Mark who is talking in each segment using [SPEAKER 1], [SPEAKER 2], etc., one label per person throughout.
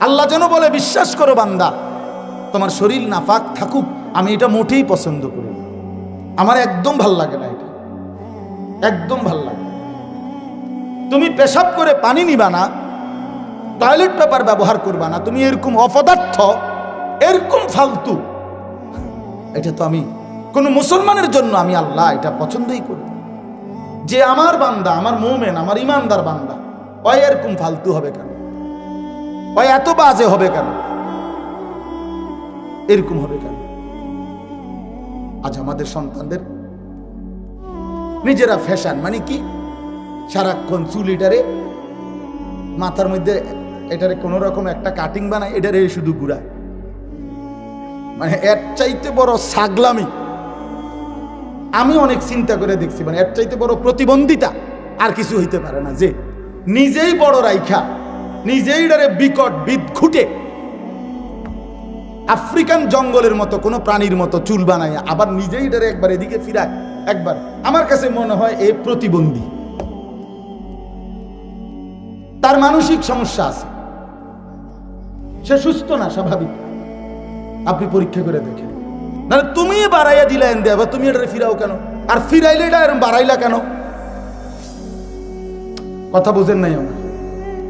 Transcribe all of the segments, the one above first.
[SPEAKER 1] আল্লাহ যেন বলে, বিশ্বাস করো বান্দা, তোমার শরীর নাপাক থাকুক, আমি এটা মোটেই পছন্দ করি না, আমার একদম ভাল লাগে না, এটা একদম ভাল লাগে। তুমি পেশাব করে পানি নিবা না, টয়লেট পেপার ব্যবহার করবা না, তুমি এরকম অপদার্থ, এরকম ফালতু, এটা তো আমি কোন মুসলমানের জন্য আমি আল্লাহ এটা পছন্দই করি। যে আমার বান্দা, আমার মুমিন, আমার ইমানদার বান্দা, ওই এরকম ফালতু হবে কেন, ওই এত বাজে হবে কেন, এরকম হবে কেন? আজ আমাদের সন্তানদের নিজেরা ফ্যাশন মানে কি, সারাক্ষণ চুলিটারে মাথার মধ্যে এটারে কোন রকম একটা কাটিং বানায়, এটারে শুধু ঘুরায়, মানে এর চাইতে বড় ছাগলামি আমি অনেক চিন্তা করে দেখছি, মানে এর চাইতে বড় প্রতিবন্ধিতা আর কিছু হইতে পারে না, যে নিজেই বড় রাইখা নিজেই ডারে বিকট বিদঘুটে আফ্রিকান জঙ্গলের মতো কোন প্রাণীর মতো চুল বানায়, আবার নিজেই ডারে একবার এদিকে ফিরায়, একবার। আমার কাছে মনে হয় এ প্রতিবন্ধী, তার মানসিক সমস্যা আছে, সে সুস্থ না, স্বাভাবিক। আপনি পরীক্ষা করে দেখেন, নাহলে তুমি বাড়াইয়া দিলেন দেবা, তুমি এটা ফিরাও কেন, আর ফিরাইলে এটা এরকম বাড়াইলা কেন? কথা বুঝেন নাই আমার?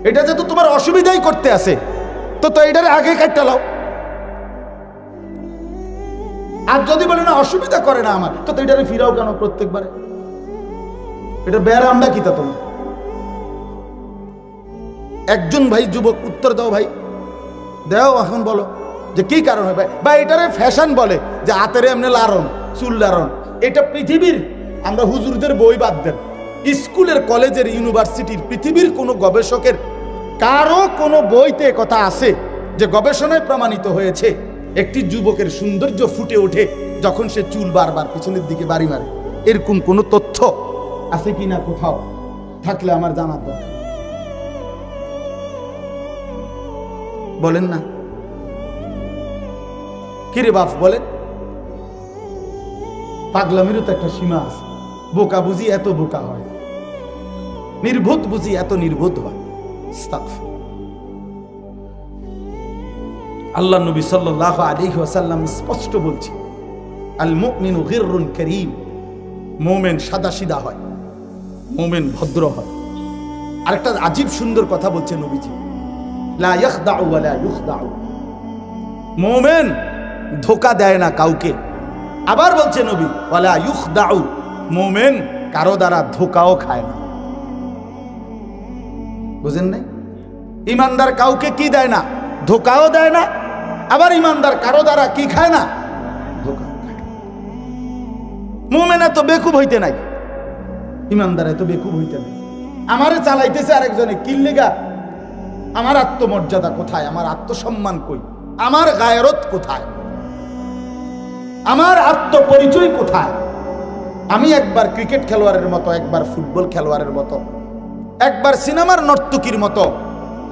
[SPEAKER 1] এটা যেহেতু তোমার অসুবিধাই করতে আছে, তো এটার আগে কাটটা লাও। আর যদি বলে না অসুবিধা করে না আমার, তো এটারে ফিরাও কেন প্রত্যেকবারে? এটা ব্যারামটা কি তা তোমার? একজন ভাই যুবক উত্তর দাও ভাই, দেও এখন বলো যে কি কারণ হয় বা এটারে ফ্যাশন বলে যে হাতের এমনি লারণ, চুল লারণ। এটা পৃথিবীর, আমরা হুজুরদের বই বাদ দেন, স্কুলের, কলেজের, ইউনিভার্সিটির, পৃথিবীর কোনো গবেষকের কারো কোনো বইতে কথা আছে যে গবেষণায় প্রমাণিত হয়েছে একটি যুবকের সৌন্দর্য ফুটে ওঠে যখন সে চুল বারবার পিছনের দিকে বাড়ি মারে? এরকম কোনো তথ্য আছে কিনা কোথাও? থাকলে আমার জানার দরকার। বলেন না, কিরে বাপ বলেন? পাগলামিরও তো একটা সীমা আছে। বোকা বুঝি এত বোকা হয়, নির্বোধ বুঝি এত নির্বোধ হয়। আল্লাহ নবী সাল্লাল্লাহু আলাইহি ওয়াসাল্লাম স্পষ্ট বলছে, আল মুমিনু গিররুন কারীম, মুমিন সাদাসিধা হয়, মুমিন ভদ্র হয়। আরেকটা আজীব সুন্দর কথা বলছে নবীজি, লা ইয়াখদাউ ওয়া লা ইউখদাউ, মুমিন ধোঁকা দেয় না কাউকে। আবার বলছে নবী, ওয়ালা ইউখদাউ, মুমিন কারো দ্বারা ধোঁকাও খায় না। বুঝেন নাই? ইমানদার কাউকে কি দেয় না? ধোঁকাও দেয় না। আবার ইমানদার কারো দ্বারা কি খায় না? ধোঁকা খায়। মুমিন এত বেকুব হইতে নাই, ইমানদার এত বেকুব হইতে নাই। আমারে চালাইতেছে আরেকজনে, কি লেগা? আমার আত্মমর্যাদা কোথায়? আমার আত্মসম্মান কই? আমার গায়রত কোথায়? আমার আত্মপরিচয় কোথায়? আমি একবার ক্রিকেট খেলোয়াড়ের মতো, একবার ফুটবল খেলোয়াড়ের মতো, একবার সিনেমার নর্তকীর মতো,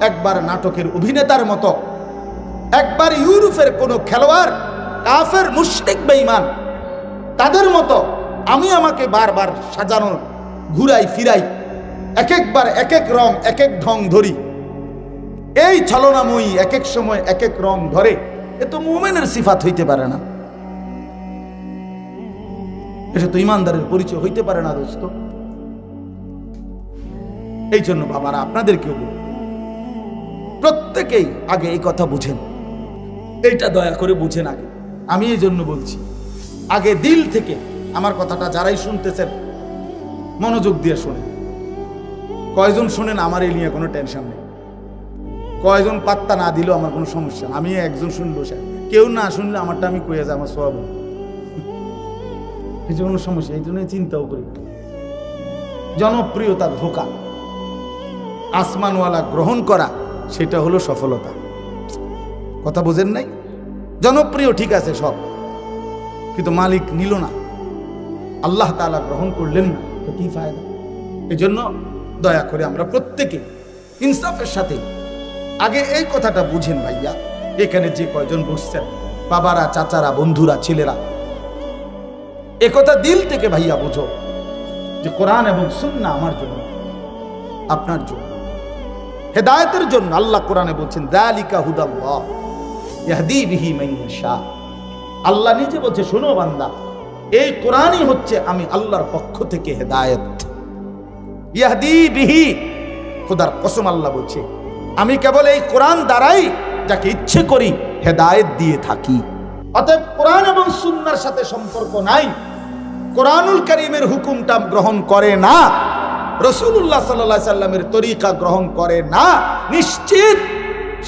[SPEAKER 1] একবার নাটকের অভিনেতার মতো, একবার ইউরোপের কোন খেলোয়াড়, কাফের, মুশরিক, বেঈমান, তাদের মতো আমি আমাকে বারবার সাজানো, ঘুরাই ফিরাই, এক একবার এক এক রং, এক এক ঢং ধরি। এই ছলনাময়ী এক এক সময় এক এক রং ধরে, এ তো মুমিনের সিফাত হইতে পারে না, এটা তো ইমানদারের পরিচয় হইতে পারে না দোস্ত। এই জন্য বাবারা, আপনাদেরকেও বলি, প্রত্যেকেই আগে এই কথা বুঝেন, এইটা দয়া করে বুঝেন আগে। আমি এই জন্য বলছি, আগে দিল থেকে আমার কথাটা যারাই শুনতেছেন মনোযোগ দিয়ে শোনেন। কয়জন শুনেন আমার এই নিয়ে কোনো টেনশন নেই, কয়জন পাত্তা না দিলেও আমার কোনো সমস্যা। আমি একজন শুনলো, সে কেউ না শুনলে আমারটা আমি কয়ে যাই, আমার সব এই কোনো সমস্যা। এই জন্যই চিন্তাও করি। জনপ্রিয়তা ধোঁকা, আসমানওয়ালা গ্রহণ করা সেটা হলো সফলতা। কথা বোঝেন নাই? জনপ্রিয় ঠিক আছে সব, কিন্তু মালিক নিল না, আল্লাহ তাআলা গ্রহণ করলেন না, তো কি ফায়দা? এই জন্য দয়া করে আমরা প্রত্যেকে ইনসাফের সাথে আগে এই কথাটা বুঝেন ভাইয়া। এখানে যে কয়জন বসছেন, বাবারা, চাচারা, বন্ধুরা, ছেলেরা, একথা দিল থেকে ভাইয়া বোঝো যে কোরআন এবং সুন্নাহ আমার জন্য, আপনার জন্য। হেদায়েতের জন্য। আল্লাহ কোরআনে বলছেন যালিকা হুদাল্লাহ ইয়াহদি বিহি মান ইয়াশা। আল্লাহ নিজে বলছে, শোনো বান্দা, এই কোরআনই হচ্ছে আমি আল্লাহর পক্ষ থেকে হেদায়েত। ইয়াহদি বিহি, খোদার কসম আল্লাহ বলছে, আমি কেবল এই কোরআন দ্বারাই যাকে ইচ্ছে করি হেদায়েত দিয়ে থাকি। অতএব কোরআন এবং সুন্নাহর সাথে সম্পর্ক নাই, কোরআনুল কারীমের হুকুমটা গ্রহণ করে না, রাসূলুল্লাহ সাল্লাল্লাহু আলাইহি সাল্লামের তরিকা গ্রহণ করে না, নিশ্চিত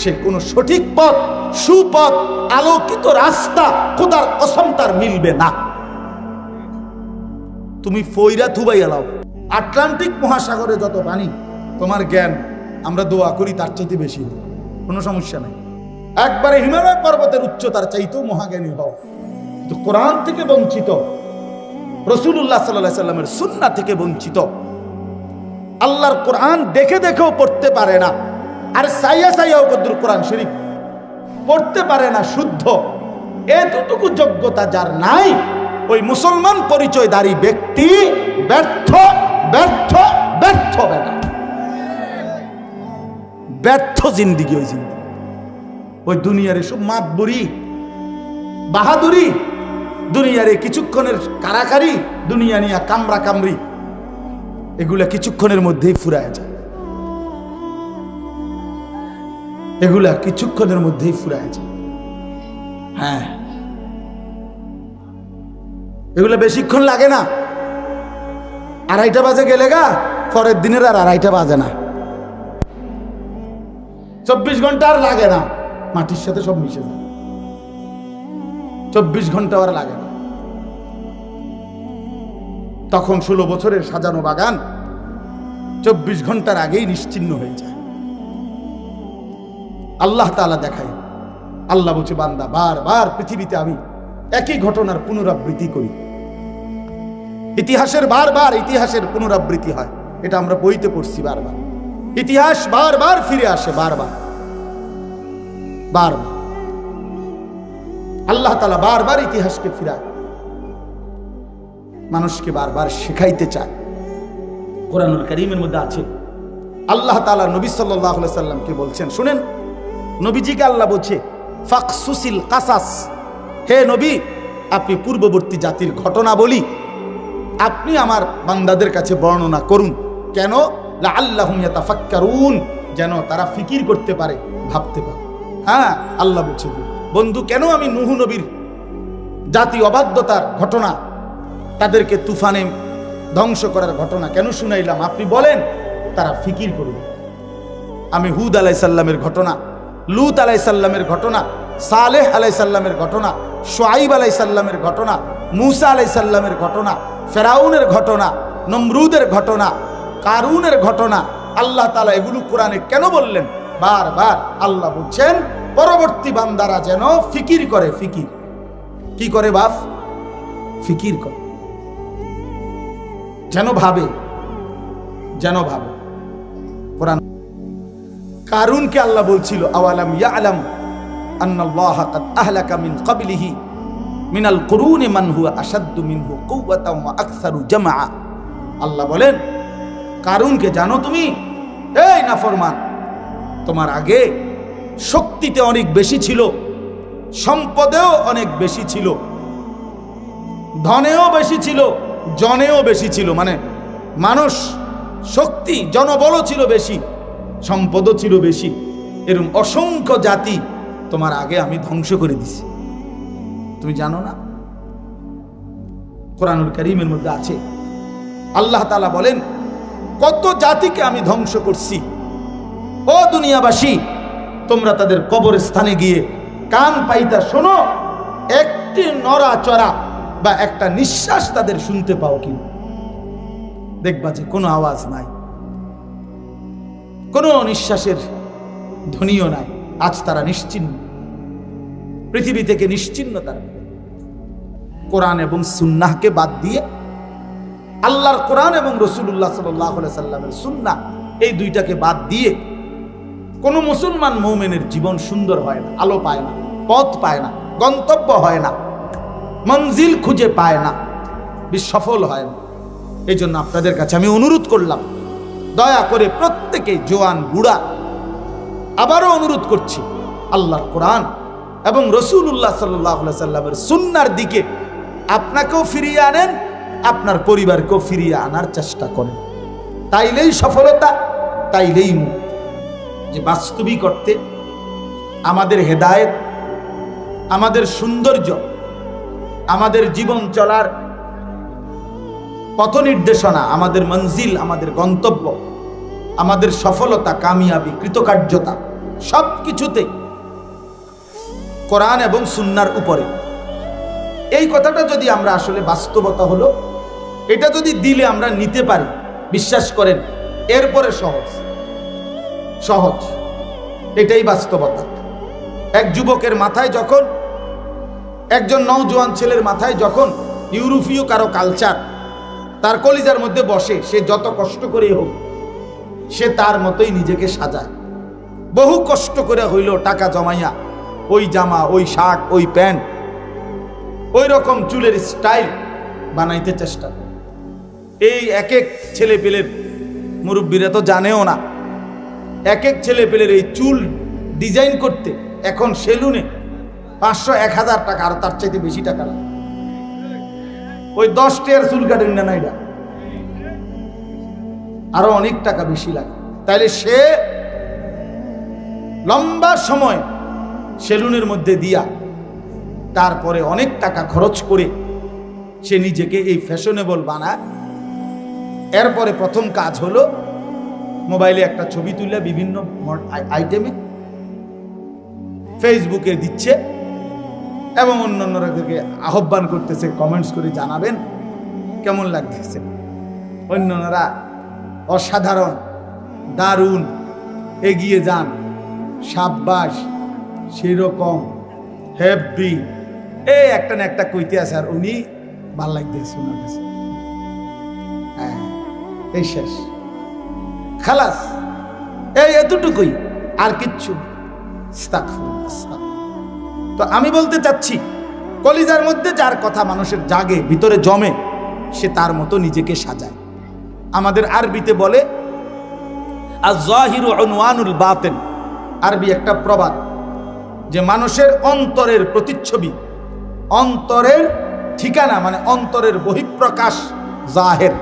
[SPEAKER 1] সে কোনো সঠিক পথ, সুপথ, আলোকিত রাস্তা খোদার কসম তার মিলবে না। তুমি ফইরা থুবাই এলাও, আটলান্টিক মহাসাগরে যত পানি, তোমার জ্ঞান আমরা দোয়া করি তার চাইতে বেশি, কোনো সমস্যা নাই। একবারে হিমালয় পর্বতের উচ্চতার চাইতেও মহাজ্ঞানী হও, কিন্তু কোরআন থেকে বঞ্চিত, রাসূলুল্লাহ সাল্লাল্লাহু আলাইহি সাল্লামের সুন্নাহ থেকে বঞ্চিত। আল্লাহর কোরআন দেখে দেখেও পড়তে পারে না, আর সাইয়া সাইয়াও কদ্দুর কোরআন শরীফ পড়তে পারে না শুদ্ধ, এতটুকু যোগ্যতা যার নাই, ওই মুসলমান পরিচয়ধারী ব্যক্তি ব্যর্থ ব্যর্থ ব্যর্থ বেটা, ব্যর্থ জিন্দিগি। ওই জিন্দিগি, ওই দুনিয়ার এসব মাতবুরি বাহাদুরি, দুনিয়ার এই কিছুক্ষণের কারাকারি, দুনিয়া নিয়ে কামরা কামরি, এগুলা কিছুক্ষণের মধ্যেই ফুরায় যায়, এগুলা কিছুক্ষণের মধ্যেই ফুরায় যায়। হ্যাঁ, এগুলা বেশিক্ষণ লাগে না, 2:30 বাজে গেলে গা পরের দিনের আর 2:30 বাজে না, 24 ঘন্টা আর লাগে না, মাটির সাথে সব মিশে যায়, 24 ঘন্টা আর লাগে না। তখন 16 বছরের সাজানো বাগান 24 ঘন্টার আগেই নিশ্চিহ্ন হয়ে যায়। আল্লাহ তাআলা দেখায়, আল্লাহ বলছে, বান্দা বারবার পৃথিবীতে আমি একই ঘটনার পুনরাবৃত্তি করি, ইতিহাসের বারবার ইতিহাসের পুনরাবৃত্তি হয়, এটা আমরা বইতে পড়ছি বারবার। ইতিহাস বারবার ফিরে আসে, বারবার বারবার আল্লাহ তাআলা বারবার ইতিহাসকে ফিরায়, মানুষকে বারবার শেখাইতে চায়। কোরআনুল কারীমের মধ্যে আছে, আল্লাহ তাআলা নবী সাল্লাল্লাহু আলাইহি সাল্লামকে বলছেন, শুনেন, নবীজিকে আল্লাহ বলছে, ফাকসুসিল কাসাস, হে নবী, আপনি পূর্ববর্তী জাতির ঘটনা বলি আপনি আমার বান্দাদের কাছে বর্ণনা করুন। কেন? লাআল্লাহুম ইয়াতাফাক্কারুন, যেন তারা ফিকির করতে পারে, ভাবতে পারে। হ্যাঁ, আল্লাহ বলছে, বন্ধু, কেন আমি নূহ নবীর জাতি অবাধ্যতার ঘটনা, তাদেরকে তুফানে ধ্বংস করার ঘটনা কেন শুনাইলাম, আপনি বলেন, তারা ফিকির করুন। আমি হুদ আলাইহিস সালামের ঘটনা, লূত আলাইহিস সালামের ঘটনা, সালেহ আলাইহিস সালামের ঘটনা, শুআইব আলাইহিস সালামের ঘটনা, মূসা আলাইহিস সালামের ঘটনা, ফেরাউনের ঘটনা, নমরুদের ঘটনা, কারুনের ঘটনা, আল্লাহ তাআলা এগুলো কোরআনে কেন বললেন? বারবার আল্লাহ বলছেন, পরবর্তী বান্দারা যেন ফিকির করে। ফিকির কি করে বাপ? ফিকির করে, যেন ভাবে, যেন ভাবে। কোরআন কারুনকে আল্লাহ বলছিল, আওয়ালাম ইয়ালাম আন্নাল্লাহ কাদ আহলাকা মিন ক্বাবলিহি মিনাল কুরুনি মান হুয়া আশাদ্দু মিনহু কুওয়াতান ওয়া আকসারু জামআ। আল্লাহ বলেন, কারুনকে জানো তুমি? এই নাফরমান, তোমার আগে শক্তিতে অনেক বেশি ছিল, সম্পদেও অনেক বেশি ছিল, ধনেও বেশি ছিল, জনেও বেশি ছিল, মানে মানুষ শক্তি জনবলও ছিল বেশি, সম্পদও ছিল বেশি, এরকম অসংখ্য জাতি তোমার আগে আমি ধ্বংস করে দিছি, তুমি জানো না? কোরআনুল কারীমের মধ্যে আছে, আল্লাহ তাআলা বলেন, কত জাতিকে আমি ধ্বংস করছি। ও দুনিয়াবাসী, তোমরা তাদের কবরস্থানে গিয়ে কান পাইতা শোনো, একটি নড়াচড়া বা একটা নিঃশ্বাস তাদের শুনতে পাও কি? দেখবা যে কোনো আওয়াজ নাই, কোনো নিঃশ্বাসের ধ্বনিও নাই। আজ তারা নিশ্চিহ্ন, পৃথিবী থেকে নিশ্চিহ্ন তারা। কোরআন এবং সুন্নাহকে বাদ দিয়ে, আল্লাহর কোরআন এবং রাসূলুল্লাহ সাল্লাল্লাহু আলাইহি সাল্লামের সুন্নাহ, এই দুইটাকে বাদ দিয়ে কোনো মুসলমান মুমিনের জীবন সুন্দর হয় না, আলো পায় না, পথ পায় না, গন্তব্য হয় না, মঞ্জিল খুঁজে পায় না, সফল হয় না। এই জন্য আপনাদের কাছে আমি অনুরোধ করলাম, দয়া করে প্রত্যেকে, জোয়ান বুড়া আবারও অনুরোধ করছি, আল্লাহর কোরআন এবং রাসূলুল্লাহ সাল্লাল্লাহু আলাইহি সাল্লামের সুন্নাহর দিকে আপনাকেও ফিরিয়ে আনেন, আপনার পরিবারকেও ফিরিয়ে আনার চেষ্টা করেন। তাইলেই সফলতা, তাইলেই মুক্তি। যে বাস্তবিক অর্থে আমাদের হেদায়েত, আমাদের সৌন্দর্য, আমাদের জীবন চলার পথ নির্দেশনা, আমাদের মঞ্জিল, আমাদের গন্তব্য, আমাদের সফলতা, কামিয়াবি, কৃতকার্যতা সব কিছুতে কোরআন এবং সুন্নাহর উপরে। এই কথাটা যদি আমরা আসলে বাস্তবতা হলো, এটা যদি দিলে আমরা নিতে পারি, বিশ্বাস করেন এরপরে সহজ সহজ, এটাই বাস্তবতা। এক যুবকের মাথায় যখন, একজন নওজোয়ান ছেলের মাথায় যখন ইউরোপীয় কারো কালচার তার কলিজার মধ্যে বসে, সে যত কষ্ট করে হোক সে তার মতোই নিজেকে সাজায়। বহু কষ্ট করে হইল টাকা জমাইয়া ওই জামা, ওই শার্ট, ওই প্যান্ট, ওই রকম চুলের স্টাইল বানাইতে চেষ্টা করে। এই এক এক ছেলে পেলের, মুরব্বীরা তো জানেও না, এক এক ছেলে পেলের এই চুল ডিজাইন করতে এখন সেলুনে 500-1000 টাকা, আর তার চাইতে বেশি টাকা লাগে। ওই 10 টাকার চুল কাটেন না, এটা আরো অনেক টাকা বেশি লাগে। তাইলে সে লম্বা সময় সেলুনের মধ্যে দিয়া তারপরে অনেক টাকা খরচ করে সে নিজেকে এই ফ্যাশনেবল বানায়। এরপরে প্রথম কাজ হলো মোবাইলে একটা ছবি তুলে বিভিন্ন আইটেমে ফেসবুকে দিচ্ছে এবং অন্যান্যদেরকে আহ্বান করতেছে, কমেন্টস করে জানাবেন কেমন লাগতেছে। অন্যান্যরা অসাধারণ, দারুণ, এগিয়ে যান, সাব্বাস, সেরকম, হ্যাপি, এই একটা না একটা কইতে আছে, আর উনি ভাল লাগতেছে ওনার কাছে। হ্যাঁ, এই শেষ, খালাস, এই এতটুকুই, আর কিচ্ছু। তো আমি বলতে চাচ্ছি, কলিজার মধ্যে যার কথা মানুষের জাগে, ভিতরে জমে, সে তার মতো নিজেকে সাজায়। আমাদের আরবিতে বলে আয-যাহিরু উনওয়ানুল বাতিন, আরবি একটা প্রবাদ, যে মানুষের অন্তরের প্রতিচ্ছবি, অন্তরের ঠিকানা, মানে অন্তরের বহিঃপ্রকাশ জাহের,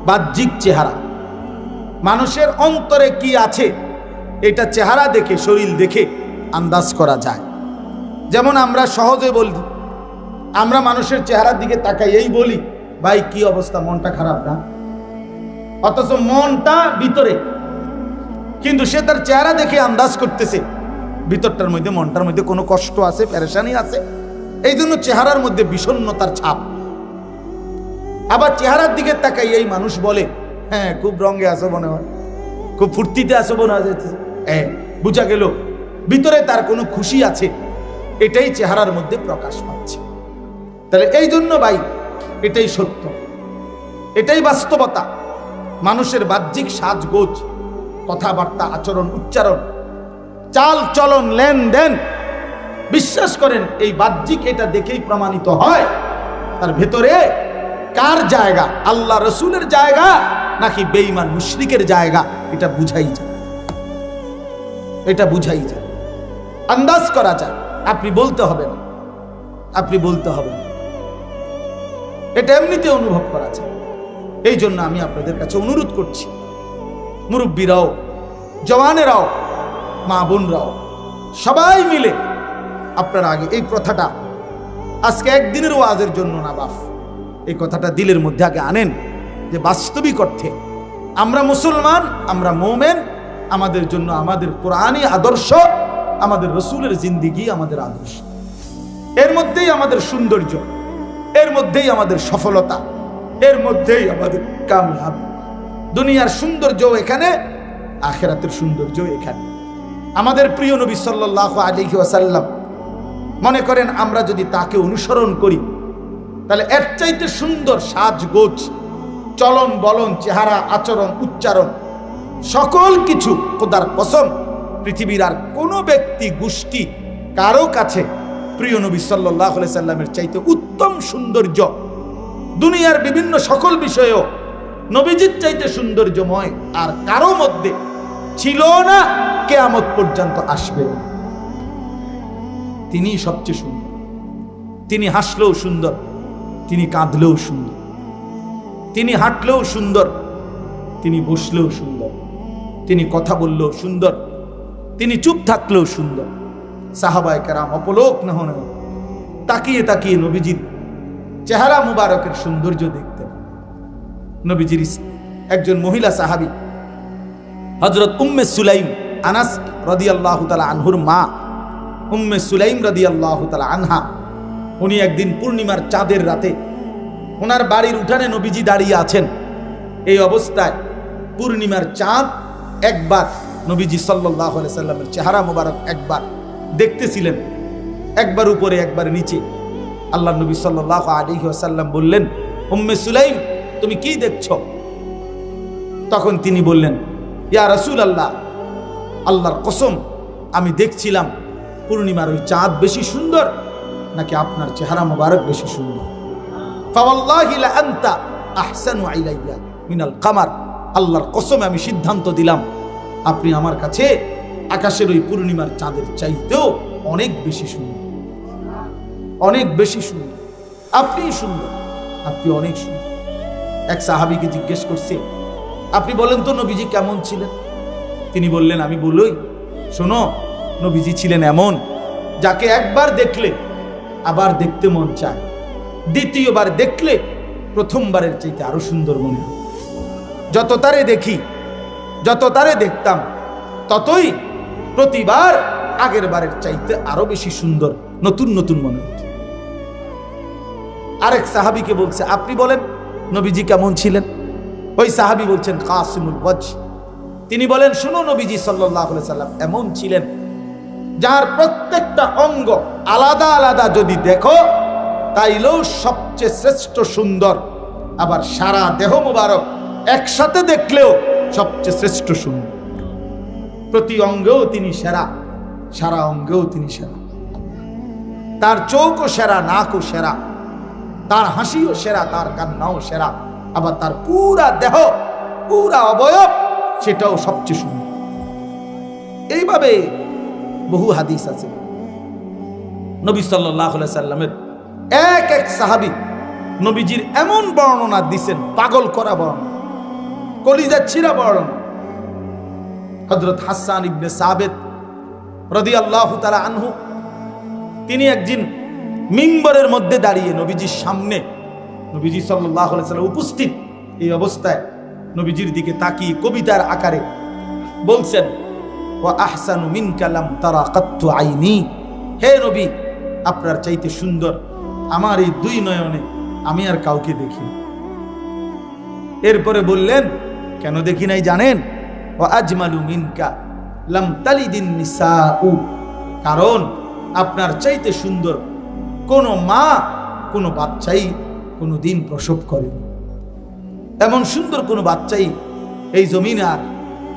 [SPEAKER 1] বাহ্যিক চেহারা। মানুষের অন্তরে কি আছে এটা চেহারা দেখে, শরীর দেখে আন্দাজ করা যায়। যেমন আমরা সহজে বলি, আমরা মানুষের চেহারার দিকে তাকাইয়েই বলি, ভাই কি অবস্থা, মনটা খারাপ না? অথচ মনটা ভিতরে, কিন্তু সে তার চেহারা দেখে আন্দাজ করতেছে ভিতরটার মধ্যে, মনটার মধ্যে কোনো কষ্ট আছে, পেরেশানি আছে। এই জন্য চেহারার মধ্যে বিষণ্ণতার ছাপ। আবার চেহারার দিকে তাকাই এই মানুষ বলে, হ্যাঁ খুব রঙে আছো মনে হয়, খুব ফুর্তিতে আছো মনে হয়, বুঝা গেল ভিতরে তার কোনো খুশি আছে, এটাই চেহারার মধ্যে প্রকাশ পাচ্ছে। তাহলে এই জন্য ভাই, এটাই সত্য, এটাই বাস্তবতা। মানুষের বাহ্যিক সাজগোজ, কথাবার্তা, আচরণ, উচ্চারণ, চাল চলন, লেনদেন, বিশ্বাস করেন এই বাহ্যিক এটা দেখেই প্রমাণিত হয় তার ভেতরে কার জায়গা, আল্লাহ রসুলের জায়গা নাকি বেঈমান মুশরিকের জায়গা, এটা বুঝাই যায়, এটা বুঝাই যায়, আন্দাজ করা যায়। আপনি বলতে হবে না, আপনি বলতে হবে না, এটা এমনিতে অনুভব করা যায়। এই জন্য আমি আপনাদের কাছে অনুরোধ করছি, মুরব্বীরাও, জওয়ানেরাও, মা বোনরাও, সবাই মিলে আপনারা আগে এই কথাটা, আজকে একদিনের ওয়াজের জন্য না বাপ, এই কথাটা দিলের মধ্যে আগে আনেন যে বাস্তবিক অর্থে আমরা মুসলমান, আমরা মুমিন, আমাদের জন্য আমাদের কোরআনী আদর্শ, আমাদের রসুলের জিন্দিগি আমাদের আদর্শ, এর মধ্যেই আমাদের সৌন্দর্য, এর মধ্যেই আমাদের সফলতা, এর মধ্যেই আমাদের কামিয়াব। দুনিয়ার সৌন্দর্য এখানে, আখিরাতের সৌন্দর্য এখানে। আমাদের প্রিয় নবী সাল্লাল্লাহু আলাইহি ওয়াসাল্লাম, মনে করেন আমরা যদি তাকে অনুসরণ করি, তাহলে এর চাইতে সুন্দর সাজগোজ, চলন বলন, চেহারা, আচরণ, উচ্চারণ, সকল কিছু খোদার কসম পৃথিবীর আর কোনো ব্যক্তি গোষ্ঠী কারো কাছে প্রিয় নবী সাল্লাল্লাহু আলাইহি সাল্লামের চাইতে উত্তম সৌন্দর্য, দুনিয়ার বিভিন্ন সকল বিষয়েও নবীজির চাইতে সৌন্দর্যময় আর কারো মধ্যে ছিল না, কিয়ামত পর্যন্ত আসবে। তিনি সবচেয়ে সুন্দর। তিনি হাসলেও সুন্দর, তিনি কাঁদলেও সুন্দর, তিনি হাঁটলেও সুন্দর, তিনি বসলেও সুন্দর, তিনি কথা বললেও সুন্দর, তিনি চুপ থাকলেও সুন্দর। সাহাবায়ে কেরাম অপলোক না হন তাকিয়ে তাকিয়ে নবীজির চেহারা মুবারকের সৌন্দর্য দেখতেন। নবীজির একজন মহিলা সাহাবী হযরত উম্মে সুলাইম, আনাস রাদিয়াল্লাহু তাআলা আনহুর মা উম্মে সুলাইম রাদিয়াল্লাহু তাআলা আনহা, উনি একদিন পূর্ণিমার চাঁদের রাতে ওনার বাড়ির উঠানে নবীজি দাঁড়িয়ে আছেন। এই অবস্থায় পূর্ণিমার চাঁদ একবার নবীজি সাল্লাল্লাহু আলাইহি সাল্লামের চেহারা মোবারক একবার দেখতেছিলেন, একবার উপরে একবার নিচে। আল্লাহ নবী সাল্লাল্লাহু আলাইহি ওয়াসাল্লাম বললেন, উম্মে সুলাইম তুমি কি দেখছো? তখন তিনি বললেন, ইয়া রাসূলুল্লাহ, আল্লাহর কসম আমি দেখছিলাম পূর্ণিমার ওই চাঁদ বেশি সুন্দর নাকি আপনার চেহারা মোবারক বেশি সুন্দর। ফাওয়াল্লাহি লা আনতা আহসানু ইলাইয়া মিনাল কামার, আল্লাহর কসমে আমি সিদ্ধান্ত দিলাম আপনি আমার কাছে আকাশের ওই পূর্ণিমার চাঁদের চাইতেও অনেক বেশি সুন্দর, অনেক বেশি সুন্দর। আপনি সুন্দর, আপনি অনেক সুন্দর। এক সাহাবীকে জিজ্ঞেস করছে, আপনি বলেন তো নবীজি কেমন ছিলেন? তিনি বললেন, আমি বলই শোনো, নবীজি ছিলেন এমন যাকে একবার দেখলে আবার দেখতে মন চায়, দ্বিতীয়বার দেখলে প্রথমবারের চাইতে আরো সুন্দর মনে হয়। যত তারে দেখি, যত তারে দেখতাম, ততই প্রতিবার আগের বারের চাইতে আরো বেশি সুন্দর, নতুন নতুন মনে হচ্ছে। আরেক সাহাবীকে বলছে, আপনি বলেন নবীজি কেমন ছিলেন? ওই সাহাবী বলছেন কাসিমুল ওয়াজহ। তিনি বলেন, শুনো, নবীজি সাল্লাল্লাহু আলাইহি সাল্লাম এমন ছিলেন যার প্রত্যেকটা অঙ্গ আলাদা আলাদা যদি দেখো তাইলেও সবচেয়ে শ্রেষ্ঠ সুন্দর, আবার সারা দেহ মোবারক একসাথে দেখলেও সবচেয়ে শ্রেষ্ঠ সুন্দর। প্রতি অঙ্গেও তিনি সেরা, সারা অঙ্গেও তিনি সেরা। তার চোখও সেরা, নাকও সেরা, তার হাসিও সেরা, তার কান্নাও সেরা, আবার তার পুরা দেহ, পুরা অবয়ব সেটাও সবচেয়ে সুন্দর। এইভাবে বহু হাদিস আছে। নবী সাল্লাল্লাহু আলাইহি সাল্লামের এক এক সাহাবী নবীজির এমন বর্ণনা দিয়েছেন, পাগল করা বর্ণনা, কলিজা ছিঁড়া বর্ণনা। হযরত হাসান ইবনে সাবিত রাদিয়াল্লাহু তাআলা আনহু, তিনি একদিন মিম্বরের মধ্যে দাঁড়িয়ে নবীজির সামনে, নবীজি সাল্লাল্লাহু আলাইহি সাল্লাম উপস্থিত, এই অবস্থায় নবীজির দিকে তাকিয়ে কবিতার আকারে বলছেন, ওয়া আহসানু মিনকা লাম তারা কাত্তু আইনি, হে নবী আপনার চাইতে সুন্দর আমার এই দুই নয়নে আমি আর কাউকে দেখি। এরপরে বললেন, কেন দেখি নাই জানেন? ওয়া আজমালু মিনকা লাম তালিদিন নিসাউ, কারণ আপনার চাইতে সুন্দর কোন মা, কোন বাচ্চাই কোনো দিন প্রসব করেনি। এমন সুন্দর কোন বাচ্চাই এই জমিনে আর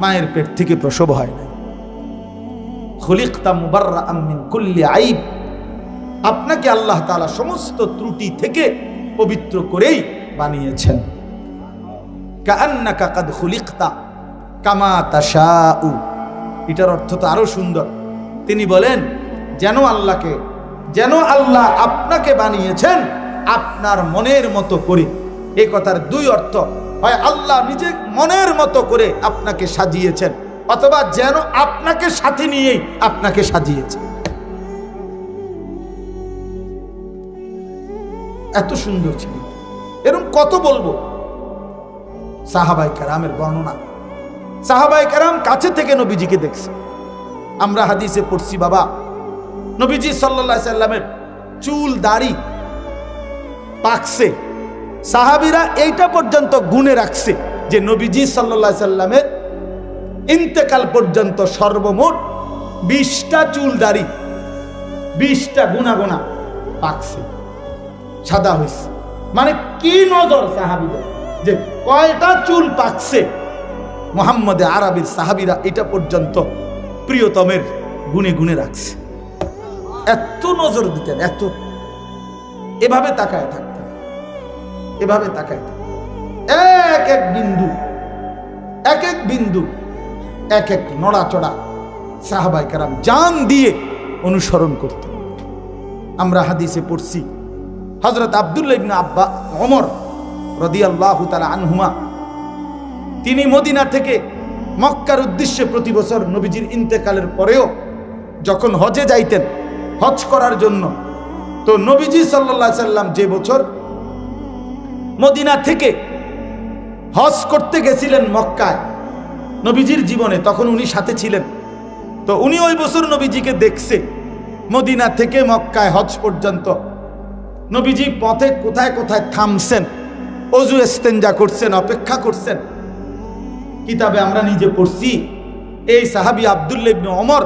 [SPEAKER 1] মায়ের পেট থেকে প্রসব হয় নাই। খুলিকতা মুবাররাআম মিন কুল্লি আইব, আপনাকে আল্লাহ তাআলা সমস্ত ত্রুটি থেকে পবিত্র করেই বানিয়েছেন। কাআন্নাকা কাদ খুলিকতা কামা তাশাউ, এটার অর্থ তো আরো সুন্দর। তিনি বলেন, যেন আল্লাহ আপনাকে বানিয়েছেন আপনার মনের মতো করে। এই কথার দুই অর্থ, হয় আল্লাহ নিজে মনের মতো করে আপনাকে সাজিয়েছেন, অথবা যেন আপনাকে সাথে নিয়েই আপনাকে সাজিয়েছেন। এত সুন্দর ছিল। এরকম কত বলবো সাহাবায়ে কেরামের বর্ণনা। সাহাবায়ে কেরাম কাছে থেকে নবীজিকে দেখছে। আমরা হাদিসে পড়ছি, বাবা নবীজি সাল্লাল্লাহু আলাইহি সাল্লামের চুল দাড়ি পাকছে। সাহাবীরা এইটা পর্যন্ত গুণে রাখছে যে নবীজি সাল্লাল্লাহু আলাইহি সাল্লামের ইন্তেকাল পর্যন্ত সর্বমোট 20টা চুল দাড়ি, 20টা গুণা গুণা পাকছে, সাদা হয়েছে। মানে কি নজর সাহাবীদের যে কয়টা চুল পাকছে। মুহাম্মদে আরবির সাহাবীরা এটা পর্যন্ত প্রিয়তমের গুণে গুণে রাখছে। এত নজর দিতেন, এত এভাবে তাকায় থাকতেন, এভাবে তাকায় থাকতেন। এক এক বিন্দু এক এক নড়াচড়া সাহাবায়ে কেরাম জান দিয়ে অনুসরণ করতেন। আমরা হাদিসে পড়ছি হযরত আব্দুল্লাহ ইবনে ওমর রাদিয়াল্লাহু তাআলা আনহুমা তিনি মদিনা থেকে মক্কার উদ্দেশ্যে প্রতি বছর নবীজির ইন্তেকালের পরেও যখন হজে যাইতেন হজ করার জন্য, তো নবীজি সাল্লাল্লাহু আলাইহি সাল্লাম যে বছর মদিনা থেকে হজ করতে গেছিলেন মক্কায় নবীজির জীবনে, তখন উনি সাথে ছিলেন। তো উনি ওই বছর নবীজিকে দেখছে মদিনা থেকে মক্কায় হজ পর্যন্ত। নবীজি পথে কোথায় কোথায় থামছেন, অজু ইস্তেঞ্জা করছেন, অপেক্ষা করছেন। কিতাবে আমরা নিজে পড়ছি এই সাহাবী আব্দুল্লাহ ইবনে ওমর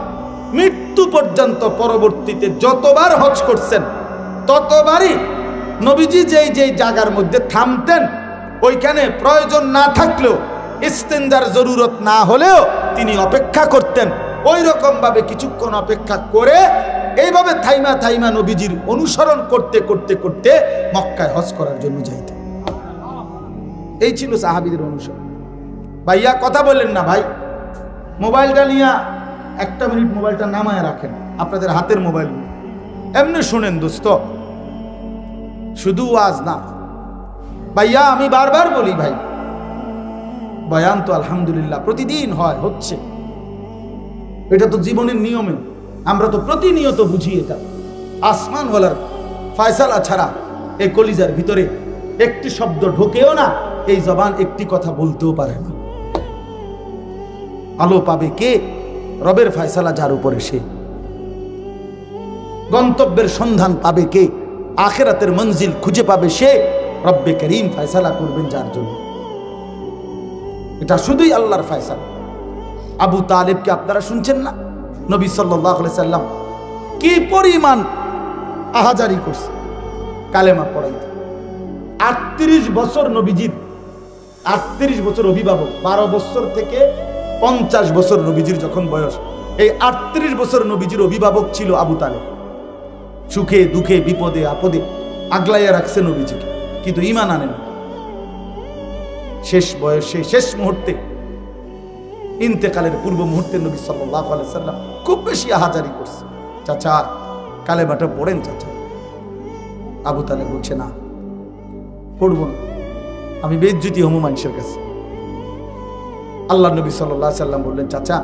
[SPEAKER 1] মৃত্যু পর্যন্ত পরবর্তীতে যতবার হজ করছেন ততবারই নবীজি যেই যেই জায়গার মধ্যে থামতেন ওইখানে প্রয়োজন না থাকলেও ইস্তেঞ্জার জরুরত না হলেও তিনি অপেক্ষা করতেন। ওই রকম ভাবে কিছুক্ষণ অপেক্ষা করে এইভাবে থাইমা থাইমা নবীজির অনুসরণ করতে করতে করতে মক্কায় হজ করার জন্য যাইতেন। এই ছিল সাহাবীদের অনুসরণ। ভাইয়া কথা বললেন না ভাই, মোবাইলটা নিয়ে একটা মিনিট মোবাইলটা নামায় রাখেন, আপনাদের হাতের মোবাইল এমনি শুনেন দোস্ত, শুধু ওয়াজ না। ভাইয়া আমি বারবার বলি ভাই, বয়ান তো আলহামদুলিল্লাহ প্রতিদিন হয়, হচ্ছে, এটা তো জীবনের নিয়মে, আমরা তো প্রতিনিয়ত বুঝি এটা। আসমানওয়ালার ফয়সালা ছাড়া এই কলিজার ভিতরে একটি শব্দ ঢোকেও না, এই জবান একটি কথা বলতেও পারে না। আলো পাবে কে? রবের ফয়সালা যার উপরে সে। গন্তব্যের সন্ধান পাবে কে? আখিরাতের মঞ্জিল খুঁজে পাবে সে। রব্বে করিম ফয়সালা করবেন যার জন্য, এটা শুধুই আল্লাহর ফয়সালা। আবু তালেবকে আপনারা শুনছেন না? নবী সাল্লাল্লাহু আলাইহি সাল্লাম কি পরিমাণ আহাজারি করছে কালেমা পড়াইতে। 38 বছর নবীজির, 38 বছর অভিভাবক, 12 বছর থেকে 50 বছর নবীজির যখন বয়স, এই 38 বছর নবীজির অভিভাবক ছিল আবু তালেব। সুখে দুঃখে বিপদে আপদে আগলাইয়া রাখছে নবীজিকে, কিন্তু ঈমান আনেন। শেষ বয়সে শেষ মুহূর্তে ইন্তেকালের পূর্ব মুহূর্তে নবী সাল্লাল্লাহু আলাইহি সাল্লাম খুব বেশি আহাজারি করছে, চাচা কালেমাটা পড়েন চাচা। আবু তালেব বলছে না, পড়বো না, আমি বেইজ্জতি হমু মানুষের কাছে। আল্লাহ নবী সাল্লাল্লাহু আলাইহি সাল্লাম বললেন, চাচা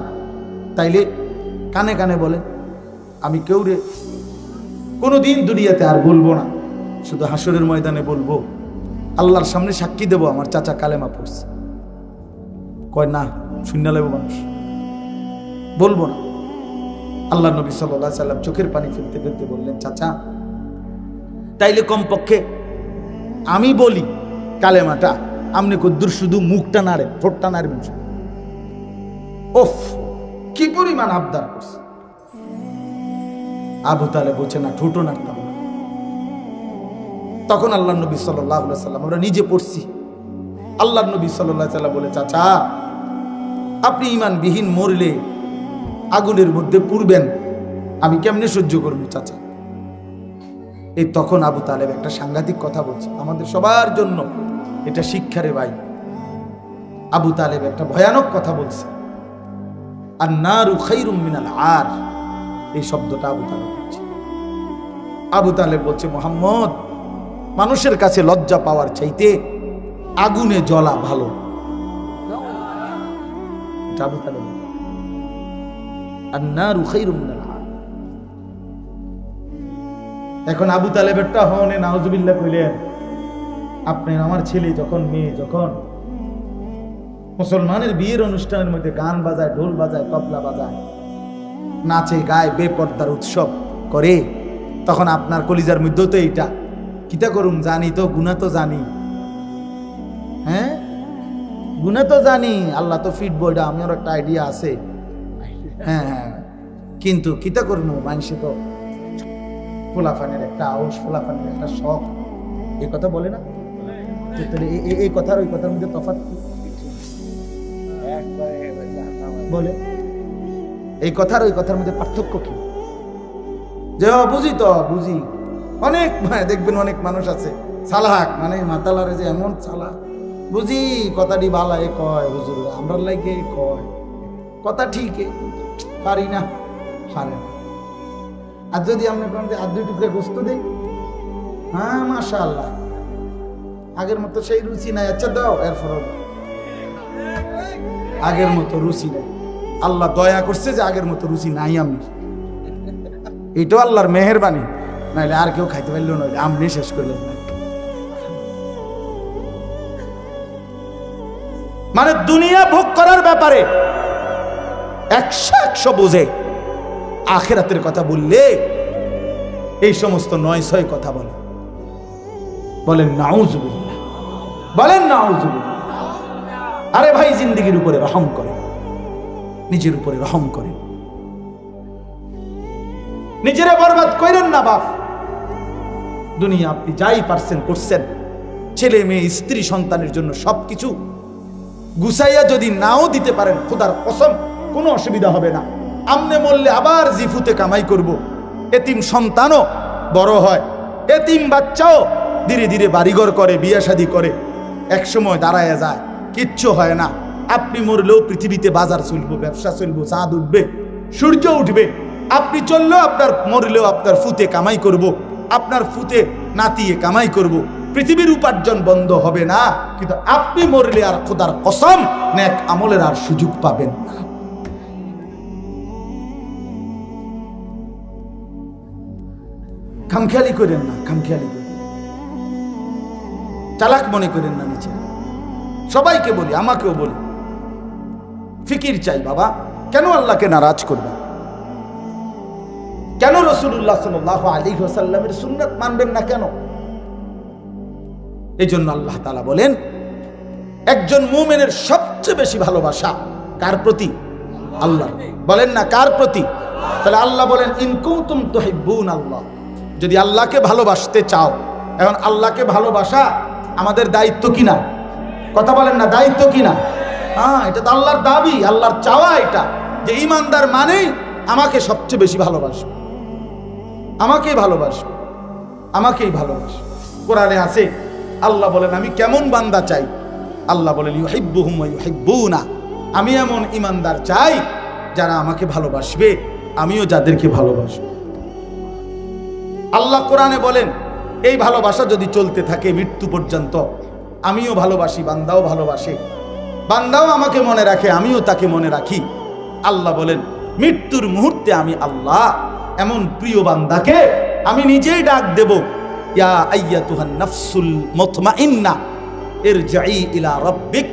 [SPEAKER 1] তাইলে কানে কানে বলেন, আমি কেউরে কোনোদিন দুনিয়াতে আর বলবো না, শুধু হাসরের ময়দানে বলবো, আল্লাহর সামনে সাক্ষী দেব আমার চাচা কালেমা পড়ছে। কয় না, শূন্য লাগবে মানুষ, বলবো না। আল্লাহ নবী সাল্লাল্লাহু আলাইহি সাল্লাম চোখের পানি ফেলতে ফেলতে বললেন, চাচা তাইলে কমপক্ষে আমি বলি কালেমাটা, আপনি কদ্দুর শুধু মুখটা নাড়ে, ঠোঁটটা নাড়বেন। ওফ, কি পরিমাণ আবদার করছে। আবু তালেব বলছে না, ঠোঁটও নাড়তাম না। তখন আল্লাহ নবী সাল্লাল্লাহু আলাইহি সাল্লাম, আমরা নিজে পড়ছি, আল্লাহ নবী সাল্লাল্লাহু আলাইহি সাল্লাম বলে, চাচা আপনি ঈমানবিহীন মরলে আগুনের মধ্যে পুড়বেন, আমি কেমনে সহ্য করবো চাচা। এই তখন আবু তালেব একটা সাংঘাতিক কথা বলছে, আমাদের সবার জন্য এটা শিক্ষারে ভাই। আবু তালেব একটা ভয়ানক কথা বলছে, আন-নারু খায়রুম মিনাল আর, এই শব্দটা আবু তালেব বলছে। আবু তালেব বলছে, মুহাম্মদ, মানুষের কাছে লজ্জা পাওয়ার চাইতে আগুনে জ্বলা ভালো। এটা আবু তালেব, আন-নারু খায়রুম মিনাল আর। এখন আবু তালেবেরটা হনে নাউজুবিল্লাহ কইলেন, আপনি আমার ছেলে যখন, মেয়ে যখন মুসলমানের বিয়ের অনুষ্ঠানের মধ্যে গান বাজায়, ঢোল বাজায়, তবলা বাজায়, নাচে গায়, বেপর্দার উৎসব করে, তখন আপনার কলিজার মধ্যেও তো এইটা কিতা করুম, জানি তো গুনাহ তো জানি, হ্যাঁ গুনাহ তো জানি, আল্লাহ তো ফিট বইটা, আমার একটা আইডিয়া আছে, হ্যাঁ হ্যাঁ, কিন্তু কিতা করবো, মানুষে তো ফোলাফানের একটা আউশ, ফোলাফানের একটা শখ, এই কথা বলে না? এই কথার ওই কথার মধ্যে তফাৎ কি বলে? এই কথার ওই কথার মধ্যে পার্থক্য কি? যে বুঝি তো বুঝি, অনেক দেখবেন অনেক মানুষ আছে চালাক, মানে মাতালারে যে এমন চালাক, বুঝি কথাটি ভালাই কয়, হুজুর আমরা লাগে কয়, কথা ঠিকই, পারি না, পারে না। আর যদি আপনি আর 2 টুকরা গোস্ত দেই, হ্যাঁ মাশাআল্লাহ, আগের মতো সেই রুচি নাই, আচ্ছা দাও, এরপর আগের মতো রুচি নাই। আল্লাহ দয়া করছে যে আগের মতো রুচি নাই আমি, এটাও আল্লাহর মেহেরবানি, নাইলে আর কেউ খাইতে পারলো, নইলে আপনি শেষ করলেন। মানে দুনিয়া ভোগ করার ব্যাপারে 100 বোঝে, আখিরাতের কথা বললে এই সমস্ত 9-6 কথা বলে। বলেন নাউজুবিল্লাহ, বলেন নাউজুবিল্লাহ। আরে ভাই, জিন্দেগির উপরে রহম করে, নিজের উপরে রহম করে, নিজেরা বরবাদ করেন না বাপ। দুনিয়া আপনি যাই পারছেন করছেন, ছেলে মেয়ে স্ত্রী সন্তানের জন্য সবকিছু গুছাইয়া যদি নাও দিতে পারেন, খোদার কসম কোনো অসুবিধা হবে না। আমনে মরলে আবার জিফুতে কামাই করব। এতিম সন্তানও বড় হয়, এতিম বাচ্চাও ধীরে ধীরে বাড়িঘর করে, বিয়ে শাদী করে, একসময় দাঁড়ায় যায়, কিচ্ছু হয় না। আপনি মরলেও পৃথিবীতে বাজার চলবো, ব্যবসা চলবো, চাঁদ উঠবে, সূর্য উঠবে। আপনি চললেও আপনার, মরলেও আপনার ফুতে কামাই করব, আপনার ফুতে নাতিয়ে কামাই করব। পৃথিবীর উপার্জন বন্ধ হবে না, কিন্তু আপনি মরলে আর খোদার কসম নেক আমলের আর সুযোগ পাবেন না। খামখেয়ালি করেন না, খামখেয়ালি করেন, চালাক মনে করেন না নিচে। সবাইকে বলি, আমাকেও বলি, ফিকির চাই বাবা। কেন আল্লাহকে নারাজ করবেন? কেন রাসূলুল্লাহ সাল্লাল্লাহু আলাইহি ওয়াসাল্লামের সুন্নাত মানবেন না কেন? এই জন্য আল্লাহ তাআলা বলেন, একজন মুমিনের সবচেয়ে বেশি ভালোবাসা কার প্রতি? আল্লাহ। বলেন না কার প্রতি? তাহলে আল্লাহ বলেন, ইন কুনতুম তুহিব্বুন আল্লাহ, যদি আল্লাহকে ভালোবাসতে চাও। এখন আল্লাহকে ভালোবাসা আমাদের দায়িত্ব কিনা? কথা বলেন না, দায়িত্ব কিনা? হ্যাঁ, এটা তো আল্লাহর দাবি, আল্লাহর চাওয়া এটা, যে ঈমানদার মানেই আমাকে সবচেয়ে বেশি ভালোবাসো, আমাকেই ভালোবাসো, আমাকেই ভালোবাসো। কোরআনে আছে, আল্লাহ বলেন আমি কেমন বান্দা চাই? আল্লাহ বলেন ইউহিব্বুহুম ওয়া ইউহিব্বুনা, আমি এমন ঈমানদার চাই যারা আমাকে ভালোবাসবে, আমিও যাদেরকে ভালোবাসবো। আল্লাহ কোরআনে বলেন, এই ভালোবাসা যদি চলতে থাকে মৃত্যু পর্যন্ত, আমিও ভালোবাসি, বান্দাও ভালোবাসে, বান্দাও আমাকে মনে রাখে, আমিও তাকে মনে রাখি। আল্লাহ বলেন, মৃত্যুর মুহূর্তে আমি আল্লাহ এমন প্রিয় বান্দাকে আমি নিজেই ডাক দেব, ইয়া আইয়াতুহান নাফসুল মুতমাইন্না ইরজিই ইলা রাব্বিক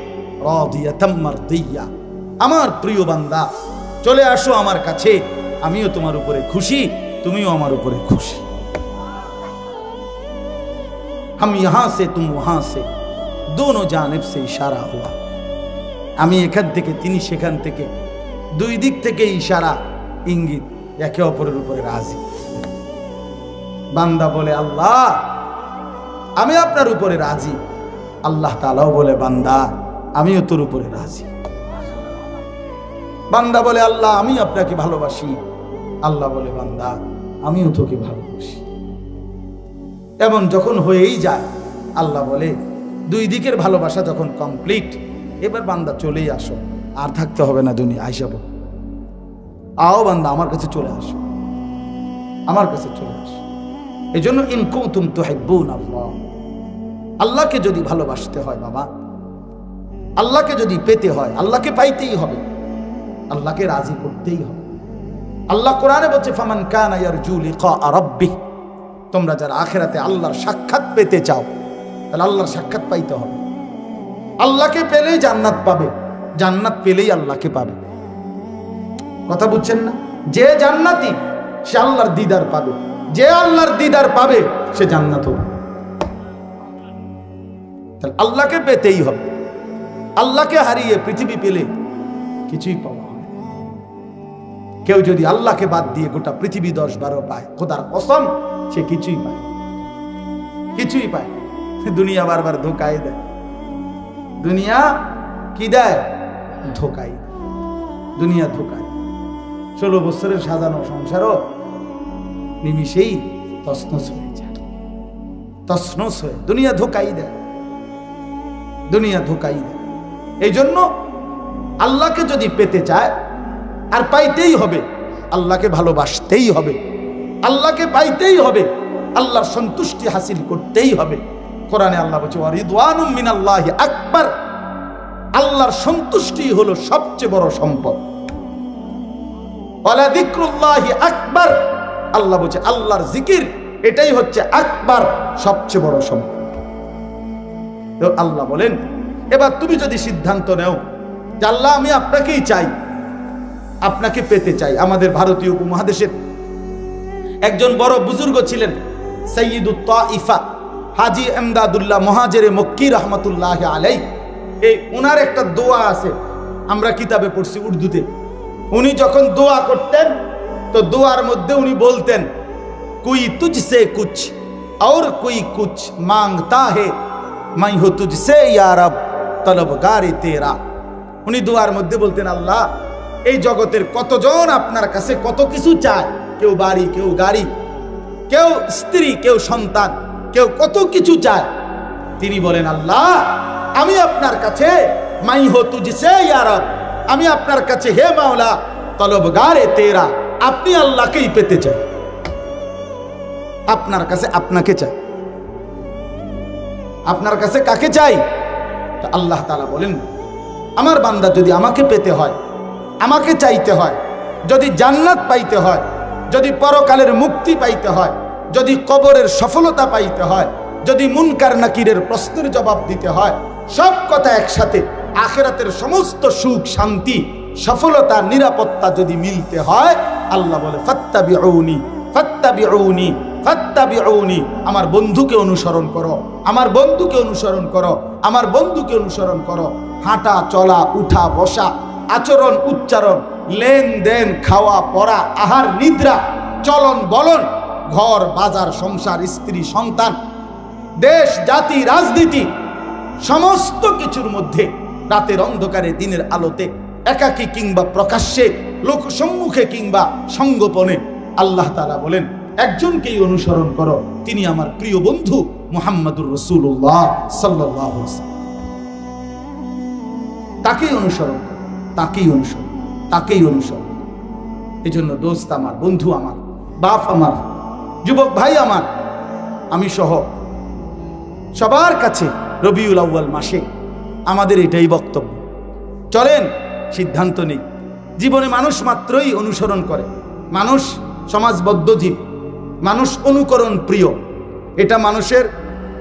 [SPEAKER 1] রাদিয়াতাম মারদিয়া। আমার প্রিয় বান্দা, চলে আসো আমার কাছে, আমিও তোমার উপরে খুশি, তুমিও আমার উপরে খুশি। हम यहां से तुम वहां से दोनों जानिब से इशारा हुआ। আমি এখান থেকে, তিনি সেখান থেকে, দুই দিক থেকে ইশারা, ইঙ্গিত, একে অপরের উপরে রাজি। বান্দা বলে আল্লাহ আমি আপনার উপরে রাজি, আল্লাহ তাআলাও বলে বান্দা আমিও তোর উপরে রাজি। বান্দা বলে আল্লাহ আমি আপনাকে ভালোবাসি, আল্লাহ বলে বান্দা আমিও তোকে ভালোবাসি। এমন যখন হয়েই যায়, আল্লাহ বলে দুই দিকের ভালোবাসা যখন কমপ্লিট, এবার বান্দা চলেই আসো, আর থাকতে হবে না দুনিয়া, আইসাবো, আও বান্দা আমার কাছে চলে আসো, আমার কাছে চলে আসো। এই জন্য ইন কুনতুম তুহিব্বুন আল্লাহ, আল্লাহকে যদি ভালোবাসতে হয় বাবা, আল্লাহকে যদি পেতে হয়, আল্লাহকে পাইতেই হবে, আল্লাহকে রাজি করতেই হবে। আল্লাহ কোরআনে বলছে, ফামান কানা ইয়ারজু লিকা রাব্বিহ, তোমরা যারা আখিরাতে আল্লাহর সাক্ষাৎ পেতে চাও, তাহলে আল্লাহর সাক্ষাৎ পাইতে হবে। আল্লাহকে পেলেই জান্নাত পাবে, জান্নাত পেলেই আল্লাহকে পাবে। কথা বুঝছেন না? যে জান্নাতি সে আল্লাহর দিদার পাবে, যে আল্লাহর দিদার পাবে সে জান্নাত হবে। তাহলে আল্লাহকে পেতেই হবে। আল্লাহকে হারিয়ে পৃথিবী পেলে কিছুই পাওয়া হয়। কেউ যদি আল্লাহকে বাদ দিয়ে গোটা পৃথিবী 10-12 পায়, খোদার কসম সে কিছুই পায়, কিছুই পায়। দুনিয়া বারবার ধোকায় দেয়, দুনিয়া কি দেয়? ধোকায়, দুনিয়া ধোকায়। 16 বছরের সাজানো সংসারও নিমিষেই তছনছ হয়ে যায়, তছনছ হয়ে। দুনিয়া ধোকাই দেয়, দুনিয়া ধোকাই দেয়। এই জন্য আল্লাহকে যদি পেতে চায়, আর পাইতেই হবে, আল্লাহকে ভালোবাসতেই হবে, আল্লাহকে পাইতেই হবে, আল্লাহর সন্তুষ্টি হাসিল করতেই হবে। কোরআনে আল্লাহ বলছে রিদওয়ানুম মিনাল্লাহি আকবার, আল্লাহর সন্তুষ্টি হলো সবচেয়ে বড় সম্পদ। ওয়ালা যিকরুল্লাহি আকবার, আল্লাহ বলছে আল্লাহর জিকির এটাই হচ্ছে আকবার, সবচেয়ে বড় সম্পদ। তো আল্লাহ বলেন এবার তুমি যদি সিদ্ধান্ত নেও যে আল্লাহ আমি আপনাকেই চাই, আপনাকে পেতে চাই। আমাদের ভারতীয় উপমহাদেশের একজন বড় বুজুর্গ ছিলেন সাইয়্যিদুত তাইফা হাজী এমদাদুল্লাহ মুহাজিরে মক্কি রহমাতুল্লাহ আলাইহি। এই উনার একটা দোয়া আছে, আমরা কিতাবে পড়ছি উর্দুতে। উনি যখন দোয়া করতেন তো দোয়ার মধ্যে উনি বলতেন কোই তুঝসে কুছ और कोई कुछ मांगता है मैं हूं तुझसे या रब तलबगार तेरा। উনি দোয়ার মধ্যে বলতেন আল্লাহ এই জগতের কতজন আপনার কাছে কত কিছু চায়, কেউ বাড়ি, কেউ গাড়ি, কেউ স্ত্রী, কেউ সন্তান, কেউ কত কিছু চায়। তিনি বলেন আল্লাহ আমি আপনার কাছে মাই হো তুঝসে ইয়া রব, আমি আপনার কাছে হে মাওলা তলবগারে তেরা, আপনি আল্লাহকেই পেতে চাই, আপনার কাছে আপনাকে চাই। আপনার কাছে কাকে চাই? তো আল্লাহ তাআলা বলেন আমার বান্দা যদি আমাকে পেতে হয়, আমাকে চাইতে হয়, যদি জান্নাত পাইতে হয়, যদি পরকালের মুক্তি পাইতে হয়, যদি কবরের সফলতা পাইতে হয়, যদি মুনকার নাকিরের প্রশ্নের জবাব দিতে হয়, সব কথা একসাথে আখিরাতের সমস্ত সুখ শান্তি সফলতা নিরাপত্তা যদি মিলতে হয়, আল্লাহ বলে ফাত্তাবিউনি ফাত্তাবিউনি ফাত্তাবিউনি, আমার বন্ধুকে অনুসরণ করো, আমার বন্ধুকে অনুসরণ করো, আমার বন্ধুকে অনুসরণ করো। হাঁটা চলা উঠা বসা আচরণ উচ্চারণ লেনদেন খাওয়া পড়া আহার নিদ্রা চলন বলন ঘর বাজার সংসার স্ত্রী সন্তান দেশ জাতি রাজনীতি সমস্ত কিছুর মধ্যে রাতের অন্ধকারে দিনের আলোতে একাকী কিংবা প্রকাশ্যে লোক সম্মুখে কিংবা সঙ্গোপনে আল্লাহ তাআলা বলেন একজনকেই অনুসরণ করো, তিনি আমার প্রিয় বন্ধু মুহাম্মদুর রাসূলুল্লাহ সাল্লাল্লাহু আলাইহি ওয়াসাল্লাম। তাকেই অনুসরণ করো, তাকেই অনুসরণ, তাকেই অনুসরণ। এই জন্য দোস্ত আমার, বন্ধু আমার, বাপ আমার, যুবক ভাই আমার, আমি সহ সবার কাছে রবিউল আউয়াল মাসে আমাদের এটাই বক্তব্য। চলেন সিদ্ধান্ত নেই। জীবনে মানুষ মাত্রই অনুসরণ করে, মানুষ সমাজবদ্ধ জীব, মানুষ অনুকরণ প্রিয়, এটা মানুষের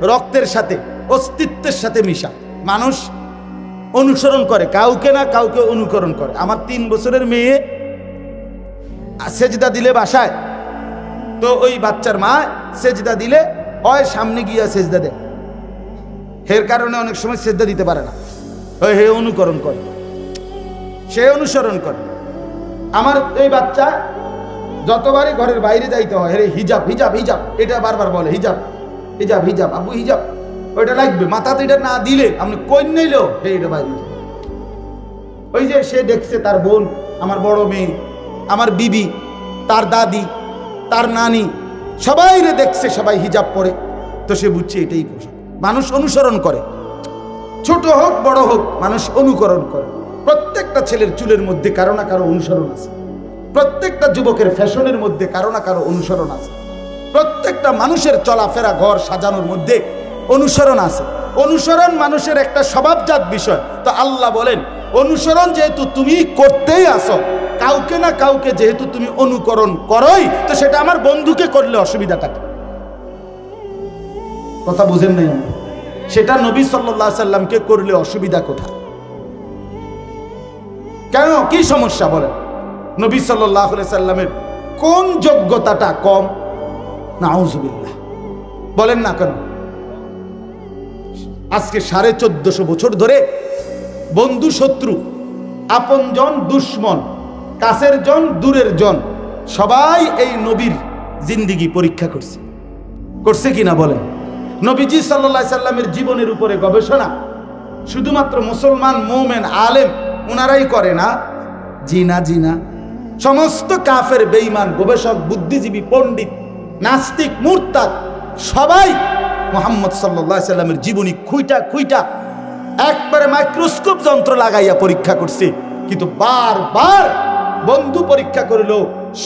[SPEAKER 1] রক্তের সাথে অস্তিত্বের সাথে মিশা। মানুষ অনুসরণ করে, কাউকে না কাউকে অনুকরণ করে। আমার 3 বছরের মেয়ে সেজদা দিলে বাসায়, তো ওই বাচ্চার মা সেজদা দিলে হয় সামনে গিয়া সেজদা দেয়, এর কারণে অনেক সময় সেজদা দিতে পারে না, ওই হে অনুকরণ করে, সে অনুসরণ করে। আমার এই বাচ্চা যতবারই ঘরের বাইরে যাইতে হয়, হে হিজাব হিজাব হিজাব, এটা বারবার বলে হিজাব হিজাব হিজাব, আব্বু হিজাব, ওইটা লাগবে, মাথাতে এটা না দিলে আপনি কই নিল এটা বাইরে। ওই যে সে দেখছে তার বোন, আমার বড় মেয়ে, আমার বিবি, তার দাদি, তার নানি, সবাই রে দেখছে, সবাই হিজাব পরে, তো সে বুঝছে এটাই পোশাক। মানুষ অনুসরণ করে, ছোট হোক বড় হোক, মানুষ অনুকরণ করে। প্রত্যেকটা ছেলের চুলের মধ্যে কারো না কারো অনুসরণ আছে, প্রত্যেকটা যুবকের ফ্যাশনের মধ্যে কারো না কারো অনুসরণ আছে, প্রত্যেকটা মানুষের চলাফেরা ঘর সাজানোর মধ্যে অনুসরণ আছে। অনুসরণ মানুষের একটা স্বভাবজাত বিষয়। তো আল্লাহ বলেন অনুসরণ যেহেতু তুমি করতেই আসো, কাউকে না কাউকে যেহেতু তুমি অনুকরণ করোই, তো সেটা আমার বন্ধুকে করলে অসুবিধাটা কি? কথা বুঝেন নাই? সেটা নবী সাল্লাল্লাহু আলাইহি সাল্লামকে করলে অসুবিধা কোথায়? কেন, কি সমস্যা বলেন? নবী সাল্লাল্লাহু আলাইহি সাল্লামের কোন যোগ্যতাটা কম? নাউজুবিল্লাহ, বলেন না কেন? আজকে 1450 বছর ধরে বন্ধু শত্রু, আপনজন দুশ্মন, কাছের জন দূরের জন, সবাই এই নবীর জিন্দিগি পরীক্ষা করছে, করছে কিনা বলেন? নবীজি সাল্লাল্লাহু আলাইহি সাল্লামের জীবনের উপরে গবেষণা শুধুমাত্র মুসলমান মুমিন আলেম ওনারাই করে না, জি না, জি না, সমস্ত কাফের বেঈমান গবেষক বুদ্ধিজীবী পণ্ডিত নাস্তিক মুরতাদ সবাই মুহাম্মদ সাল্লাল্লাহু আলাইহি সাল্লামের জীবনী খুইটা খুইটা একবারে মাইক্রোস্কোপ যন্ত্র লাগাইয়া পরীক্ষা করছে, কিন্তু বারবার বন্ধু পরীক্ষা করলো,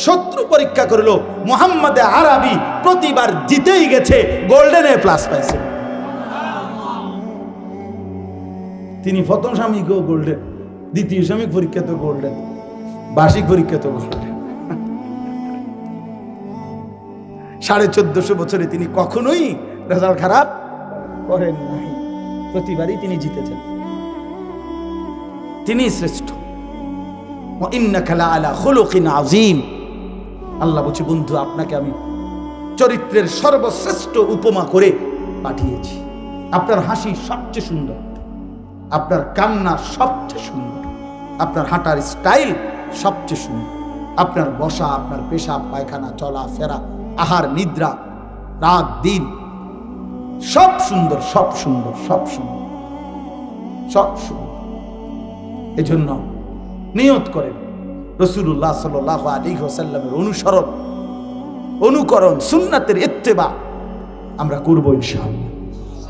[SPEAKER 1] শত্রু পরীক্ষা করলো, মুহাম্মদে আরবি প্রতিবার জিতেই গেছে, গোল্ডেন এ প্লাস পাইছে। তিনি প্রথম স্বামীকেও গোল্ডেন, দ্বিতীয় স্বামী পরীক্ষা তো গোল্ডেন, বার্ষিক পরীক্ষা তো গোল্ডেন। 1450 বছরে তিনি কখনোই রেজাল্ট খারাপ করেন নাই, প্রতিবারই তিনি জিতেছেন। তিনি শ্রেষ্ঠ। ইন্নাকা লাআলা খুলুকিন আযীম। আল্লাহ বলছে, বন্ধু আপনাকে আমি চরিত্রের সর্বশ্রেষ্ঠ উপমা করে পাঠিয়েছি। আপনার হাসি সবচেয়ে সুন্দর, আপনার কান্না সবচেয়ে সুন্দর, আপনার হাঁটার স্টাইল সবচেয়ে সুন্দর, আপনার বসা, আপনার পেশাব পায়খানা, চলা ফেরা, আহার নিদ্রা, রাত দিন সব সুন্দর, সব সুন্দর, সব সুন্দর, সব সুন্দর। এজন্য নিয়ত করেন রাসূলুল্লাহ সাল্লাল্লাহু আলাইহি ওয়াসাল্লামের অনুসরণ, অনুকরণ, সুন্নাতের ইত্তেবা আমরা করব ইনশাআল্লাহ।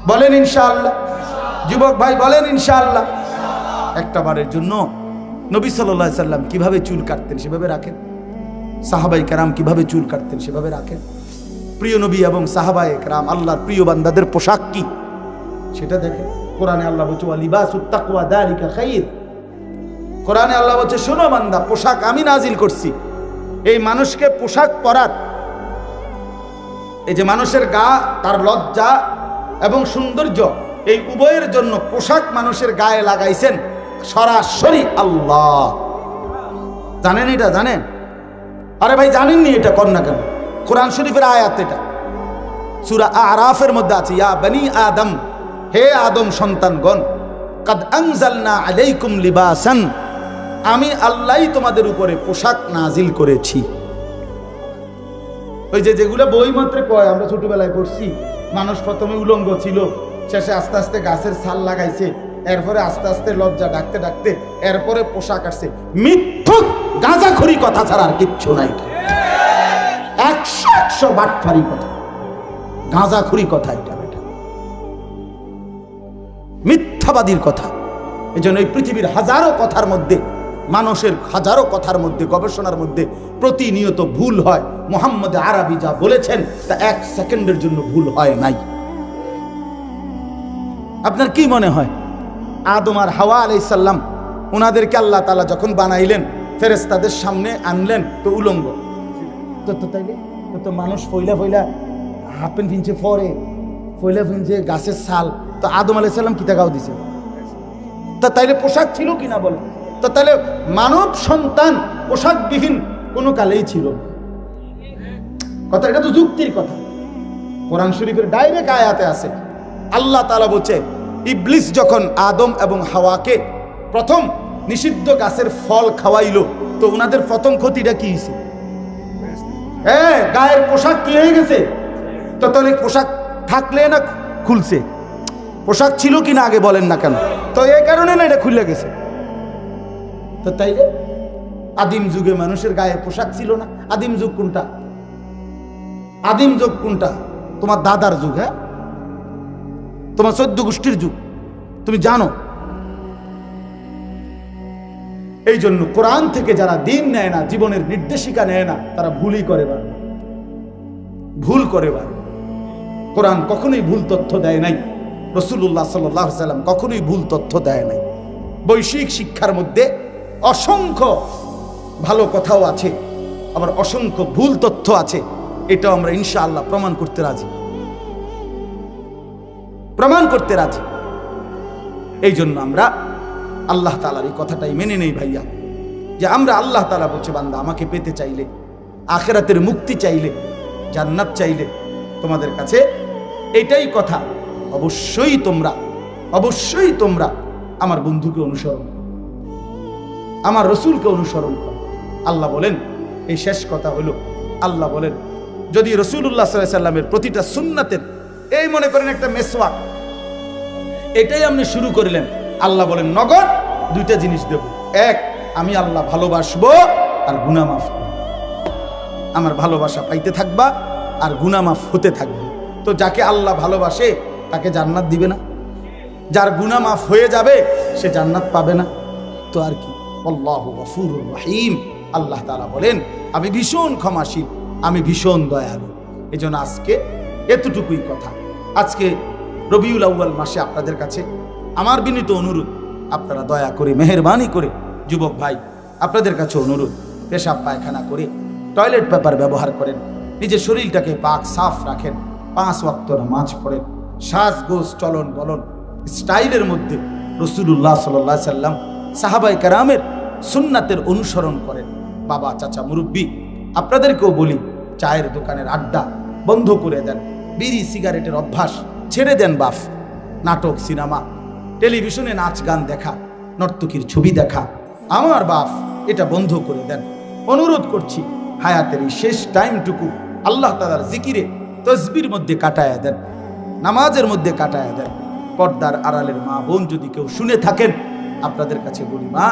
[SPEAKER 1] বলেন ইনশাআল্লাহ। যুবক ভাই বলেন ইনশাআল্লাহ। একটা বারের জন্য নবী সাল্লাল্লাহু আলাইহি সাল্লাম কিভাবে চুল কাটতেন সেভাবে রাখেন, সাহাবায়ে কেরাম কিভাবে চুল কাটতেন সেভাবে রাখেন। প্রিয় নবী এবং সাহাবায়ে কেরাম আল্লাহর প্রিয় বান্দাদের পোশাক কি সেটা দেখেন। কোরআনে আল্লাহ বলছে ওয়া লিবাসুত তাকওয়া যালিকা খায়র। কোরআনে আল্লাহ বলছে, শোনো বান্দা, পোশাক আমি নাজিল করছি। এই মানুষকে পোশাক পরার, এই যে মানুষের গা, তার লজ্জা এবং সৌন্দর্য, এই উভয়ের জন্য পোশাক মানুষের গায়ে লাগাইছেন সরাসরি আল্লাহ। জানেন এটা? জানেন? আরে ভাই জানেননি এটা? কর না কেন? কোরআন শরীফের আয়াত এটা, সূরা আরাফের মধ্যে আছে, ইয়া বনি আদম, হে আদম সন্তানগণ, কাদ আনজালনা আলাইকুম লিবাসান, আমি আল্লাহই তোমাদের উপরে পোশাক নাজিল করেছি। ওই যে যেগুলো বই মাত্রে কয়, আমরা ছোটবেলায় পড়ছি, মানুষ প্রথমে উলঙ্গ ছিল, শেষে আস্তে আস্তে গাছের ছাল লাগাইছে, এরপরে আস্তে আস্তে লজ্জা ডাকতে ডাকতে এরপরে পোশাক আসছে। মিথ্যুক গাঁজাখুরি কথা ছাড়া আর কিচ্ছু নাই। 100 বাটপারি কথা, গাঁজাখুরি কথা, এটা মিথ্যাবাদীর কথা। এই জন্য এই পৃথিবীর হাজারো কথার মধ্যে, মানুষের হাজারো কথার মধ্যে, গবেষণার মধ্যে প্রতিনিয়ত ভুল হয়। মুহাম্মদ আরবি যা বলেছেন তা 1 সেকেন্ডের জন্য ভুল হয় নাই। আপনার কি মনে হয় আদম আর হাওয়া আলাইহিস সালাম, ওনাদেরকে আল্লাহ তাআলা যখন বানাইলেন, ফেরেশতাদের সামনে আনলেন, তো উলঙ্গ তাইলে তো মানুষ ফইলা ফইলা হাফ প্যান্ট ফিনছে, পরে ফইলা ফিনছে গাছের ছাল, তো আদম আলাইহিস সালাম কি টাকাও দিছে? তা তাইলে পোশাক ছিল কিনা বলে? তো তাহলে মানব সন্তান পোশাকবিহীন কোনো কালেই ছিল কথা? এটা তো যুক্তির কথা। কোরআন শরীফের ডাইরেক্ট আয়াতে আছে, আল্লাহ তাআলা বলছে, ইবলিস যখন আদম এবং হাওয়াকে প্রথম নিষিদ্ধ গাছের ফল খাওয়াইলো, তো ওনাদের প্রথম ক্ষতিটা কি হয়েছে? হ্যাঁ, গায়ের পোশাক কি হয়ে গেছে? তো তাহলে পোশাক থাকলে না খুলছে? পোশাক ছিল কিনা আগে বলেন না কেন? তো এই কারণে না এটা খুলে গেছে। তো তাইলে আদিম যুগে মানুষের গায়ে পোশাক ছিল না? আদিম যুগ কোনটা? আদিম যুগ কোনটা? তোমার দাদার যুগ, হ্যাঁ, তোমার 14 গোষ্ঠীর যুগ, তুমি জানো। এই জন্য কোরআন থেকে যারা দিন নেয় না, জীবনের নির্দেশিকা নেয় না, তারা ভুলই করে বার, ভুল করে বার। কোরআন কখনোই ভুল তথ্য দেয় নাই, রাসূলুল্লাহ সাল্লাল্লাহু আলাইহি ওয়াসাল্লাম কখনোই ভুল তথ্য দেয় নাই। বৈশ্বিক শিক্ষার মধ্যে অসংখ্য ভালো কথাও আছে, আবার অসংখ্য ভুল তথ্য আছে। এটাও আমরা ইনশাআল্লাহ প্রমাণ করতে রাজি, প্রমাণ করতে রাজি। এই জন্য আমরা আল্লাহ তাআলার এই কথাটাই মেনে নেই ভাইয়া, যে আমরা আল্লাহ তাআলা বলছে, বান্দা আমাকে পেতে চাইলে, আখিরাতের মুক্তি চাইলে, জান্নাত চাইলে, তোমাদের কাছে এটাই কথা, অবশ্যই তোমরা আমার বন্ধুকে অনুসরণ করো, আমার রসুলকে অনুসরণ করো। আল্লাহ বলেন, এই শেষ কথা হলো, আল্লাহ বলেন, যদি রাসূলুল্লাহ সাল্লাল্লাহু আলাইহি সাল্লামের প্রতিটা সুন্নাতের, এই মনে করেন একটা মেসওয়াক, এটাই আপনি শুরু করলেন, আল্লাহ বলেন নগদ 2টা জিনিস দেব। এক, আমি আল্লাহ ভালোবাসবো আর গুনাহ মাফ করব। আমার ভালোবাসা পাইতে থাকবা আর গুনাহ মাফ হতে থাকবে। তো যাকে আল্লাহ ভালোবাসে তাকে জান্নাত দিবে না? যার গুনাহ মাফ হয়ে যাবে সে জান্নাত পাবে না? তো আর কি, আল্লাহু গফুরুর রহিম। আল্লাহ তাআলা বলেন আমি ভীষণ ক্ষমাশীল, আমি ভীষণ দয়ালু। এজন্য আজকে এতটুকুই কথা। আজকে রবিউল আউয়াল মাসে আপনাদের কাছে আমার বিনীত অনুরোধ, আপনারা দয়া করে মেহেরবানি করে যুবক ভাই আপনাদের কাছে অনুরোধ, পেশাব পায়খানা করে টয়লেট পেপার ব্যবহার করেন, নিজের শরীরটাকে পাক সাফ রাখেন, 5 ওয়াক্ত নামাজ পড়েন, সাজগোজ চলন বলন স্টাইলের মধ্যে রাসূলুল্লাহ সাল্লাল্লাহু আলাইহি সাল্লাম সাহাবায়ে কেরামের সুন্নাতের অনুসরণ করেন। বাবা চাচা মুরব্বী আপনাদেরকেও বলি, চায়ের দোকানের আড্ডা বন্ধ করে দেন, বিড়ি সিগারেটের অভ্যাস ছেড়ে দেন বাপ। নাটক সিনেমা টেলিভিশনে নাচ গান দেখা, নর্তকীর ছবি দেখা, আমার বাপ এটা বন্ধ করে দেন। অনুরোধ করছি হায়াতের এই শেষ টাইমটুকু আল্লাহ তাআলার জিকিরে তসবির মধ্যে কাটায়া দেন, নামাজের মধ্যে কাটায়া দেন। পর্দার আড়ালের মা বোন যদি কেউ শুনে থাকেন, আপনাদের কাছে বলি মা,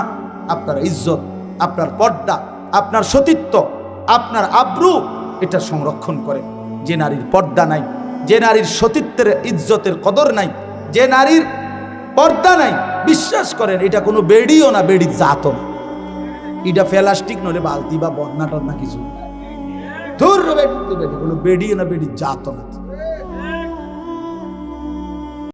[SPEAKER 1] আপনার ইজ্জত, আপনার পর্দা, আপনার সতীত্ব, আপনার আব্রু এটা সংরক্ষণ করেন। যে নারীর পর্দা নাই, যে নারীর সতীত্বের ইজ্জতের কদর নাই, যে নারীর পর্দা নাই, বিশ্বাস করেন এটা কোনো বেডিও না, বেডির জাতও না, এটা প্লাস্টিক নলে বালতি বা বদনা টদনা কিছু ধুর, কোনো বেডিও না, বেডির জাতও না।